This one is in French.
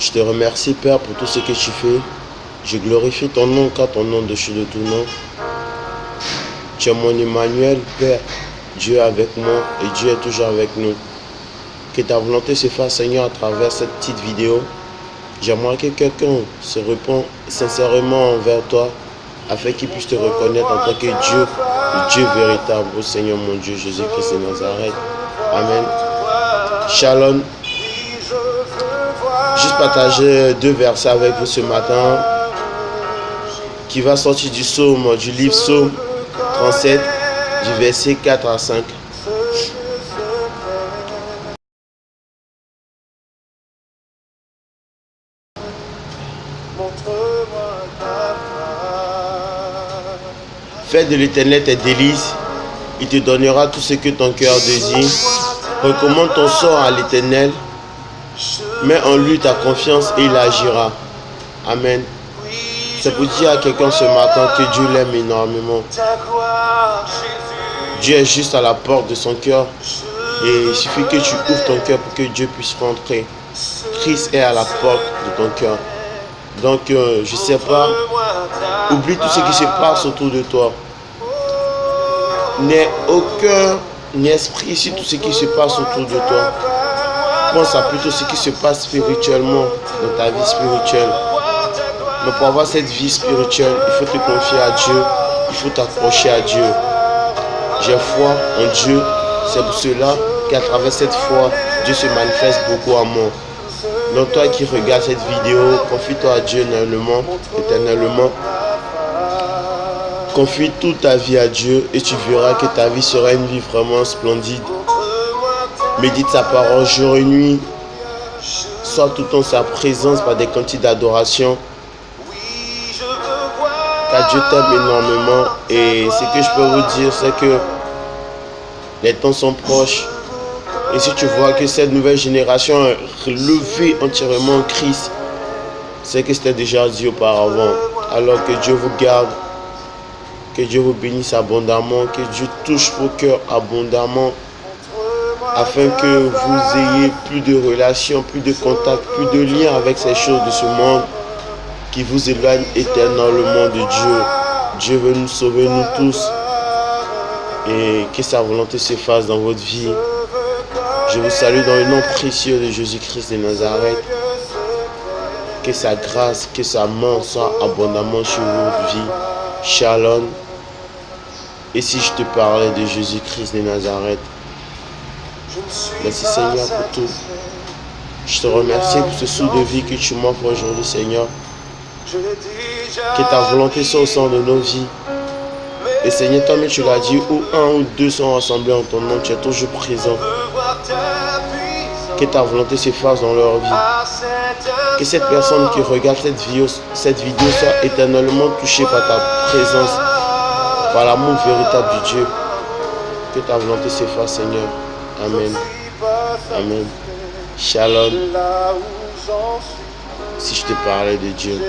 Je te remercie, Père, pour tout ce que tu fais. Je glorifie ton nom, car ton nom dessus de tout nom. Tu es mon Emmanuel, Père. Dieu est avec moi et Dieu est toujours avec nous. Que ta volonté se fasse, Seigneur, à travers cette petite vidéo. J'aimerais que quelqu'un se répond sincèrement envers toi, afin qu'il puisse te reconnaître en tant que Dieu, le Dieu véritable, au Seigneur mon Dieu, Jésus-Christ de Nazareth. Amen. Shalom. Juste partager 2 versets avec vous ce matin, qui va sortir du psaume, du livre Psaume 37, du verset 4 à 5. Fais de l'Éternel tes délices, il te donnera tout ce que ton cœur désire. Recommande ton sort à l'Éternel, mets en lui ta confiance et il agira. Amen. C'est pour dire à quelqu'un ce matin que Dieu l'aime énormément. Dieu est juste à la porte de son cœur et il suffit que tu ouvres ton cœur pour que Dieu puisse rentrer. Christ est à la porte de ton cœur. Donc, je ne sais pas, oublie tout ce qui se passe autour de toi. N'aie aucun esprit sur tout ce qui se passe autour de toi. Pense à plutôt ce qui se passe spirituellement dans ta vie spirituelle. Mais pour avoir cette vie spirituelle, il faut te confier à Dieu, il faut t'accrocher à Dieu. J'ai foi en Dieu, c'est pour cela qu'à travers cette foi, Dieu se manifeste beaucoup à moi. Donc toi qui regardes cette vidéo, confie-toi à Dieu éternellement. Confie toute ta vie à Dieu et tu verras que ta vie sera une vie vraiment splendide. Médite sa parole jour et nuit. Sois tout le temps sa présence par des cantiques d'adoration. Car Dieu t'aime énormément. Et ce que je peux vous dire, c'est que les temps sont proches. Et si tu vois que cette nouvelle génération est relevée entièrement en Christ, c'est que c'était déjà dit auparavant. Alors que Dieu vous garde, que Dieu vous bénisse abondamment, que Dieu touche vos cœurs abondamment, afin que vous ayez plus de relations, plus de contacts, plus de liens avec ces choses de ce monde qui vous éloignent éternellement de Dieu. Dieu veut nous sauver, nous tous, et que sa volonté se fasse dans votre vie. Je vous salue dans le nom précieux de Jésus-Christ de Nazareth. Que sa grâce, que sa main soit abondamment sur votre vie. Shalom. Et si je te parlais de Jésus-Christ de Nazareth, merci Seigneur pour tout. Je te remercie pour ce sou de vie que tu m'offres aujourd'hui, Seigneur. Que ta volonté soit au sein de nos vies. Et Seigneur, toi-même tu l'as dit, où 1 ou 2 sont rassemblés en ton nom, tu es toujours présent. Que ta volonté se fasse dans leur vie. Que cette personne qui regarde cette vidéo soit éternellement touchée par ta présence, par l'amour véritable du Dieu. Que ta volonté se fasse, Seigneur. Amen. Amen. Shalom. Si je te parlais de Dieu.